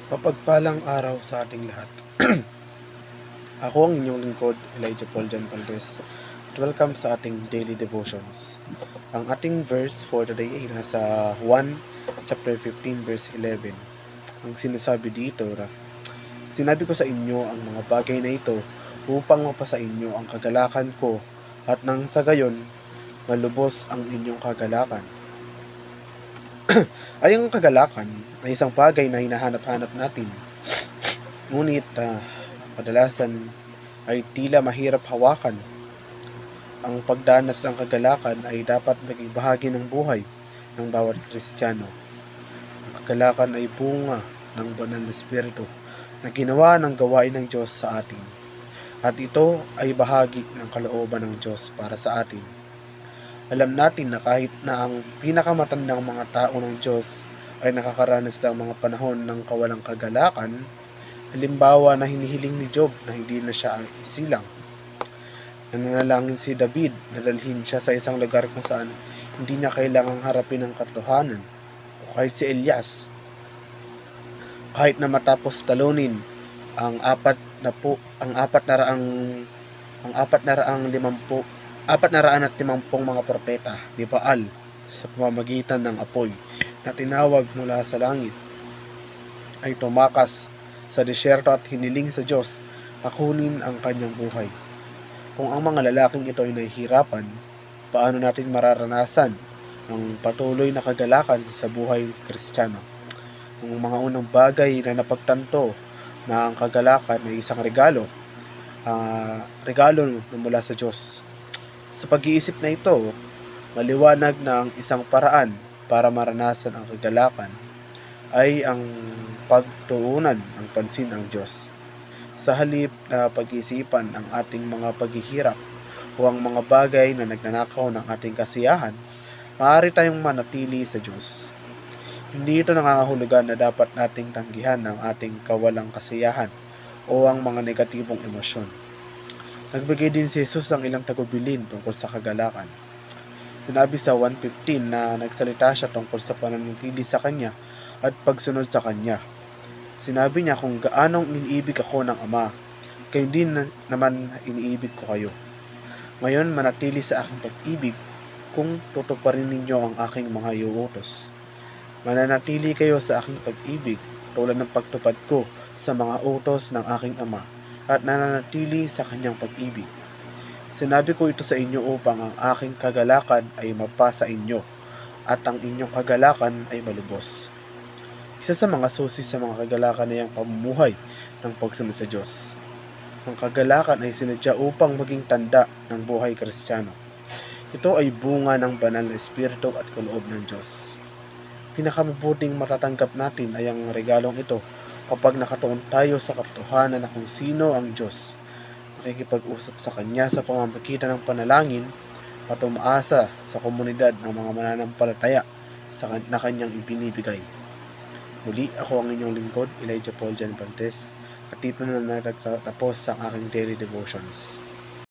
Mapagpalang araw sa ating lahat. Ako ang inyong lingkod, Elijah Paul John Valdez. At welcome sa ating daily devotions. Ang ating verse for today ay nasa 1 chapter 15 verse 11. Ang sinasabi dito, sinabi ko sa inyo ang mga bagay na ito upang mapasa inyo ang kagalakan ko at nang sa gayon malubos ang inyong kagalakan. Ay ang kagalakan ay isang bagay na hinahanap-hanap natin. Ngunit kadalasan ay tila mahirap hawakan. Ang pagdanas ng kagalakan ay dapat maging bahagi ng buhay ng bawat Kristiyano. Ang kagalakan ay bunga ng banal na espiritu na ginawa ng gawain ng Diyos sa atin. At ito ay bahagi ng kalooban ng Diyos para sa atin. Alam natin na kahit na ang pinakamatandang mga tao ng Diyos ay nakakaranas ng mga panahon ng kawalang kagalakan, halimbawa na hinihiling ni Job na hindi na siya isilang. Nananalangin si David na dalhin siya sa isang lugar kung saan hindi niya kailangang harapin ang katotohanan. O kahit si Elias, kahit na matapos talunin ang 450 mga propeta ni Baal sa pamamagitan ng apoy na tinawag mula sa langit, ay tumakas sa disyerto at hiniling sa Diyos na kunin ang kanyang buhay. Kung ang mga lalaking ito ay nahihirapan, paano natin mararanasan ang patuloy na kagalakan sa buhay Kristiyano? Ang mga unang bagay na napagtanto na ang kagalakan ay isang regalo na mula sa Diyos. Sa pag-iisip na ito, maliwanag na ang isang paraan para maranasan ang kagalakan ay ang pagtuunan ng pansin ng Diyos. Sa halip na pag-iisipan ang ating mga paghihirap o ang mga bagay na nagnanakaw ng ating kasiyahan, maaari tayong manatili sa Diyos. Hindi ito nangangahulugan na dapat nating tanggihan ang ating kawalang kasiyahan o ang mga negatibong emosyon. Nagbigay din si Jesus ng ilang tagubilin tungkol sa kagalakan. Sinabi sa 1:15 na nagsalita siya tungkol sa pananatili sa Kanya at pagsunod sa Kanya. Sinabi niya kung gaanong iniibig ako ng Ama, kayo din naman iniibig ko kayo. Ngayon manatili sa aking pag-ibig kung tutuparin ninyo ang aking mga iuutos. Mananatili kayo sa aking pag-ibig tulad ng pagtupad ko sa mga utos ng aking Ama at nananatili sa kanyang pag-ibig. Sinabi ko ito sa inyo upang ang aking kagalakan ay mapasa inyo at ang inyong kagalakan ay malubos. Isa sa mga susi sa mga kagalakan ay ang pamumuhay ng pagsunod sa Diyos. Ang kagalakan ay sinadya upang maging tanda ng buhay Kristiyano. Ito ay bunga ng banal na espiritu at kaloob ng Diyos. Pinakamabuting matatanggap natin ay ang regalong ito kapag nakatuon tayo sa katotohanan na kung sino ang Diyos, nakikipag-usap sa Kanya sa pamamagitan ng panalangin at umaasa sa komunidad ng mga mananampalataya na Kanyang ibinibigay. Muli, ako ang inyong lingkod, Elijah Paul John Valdez, at dito na nagtatapos ang aking daily devotions.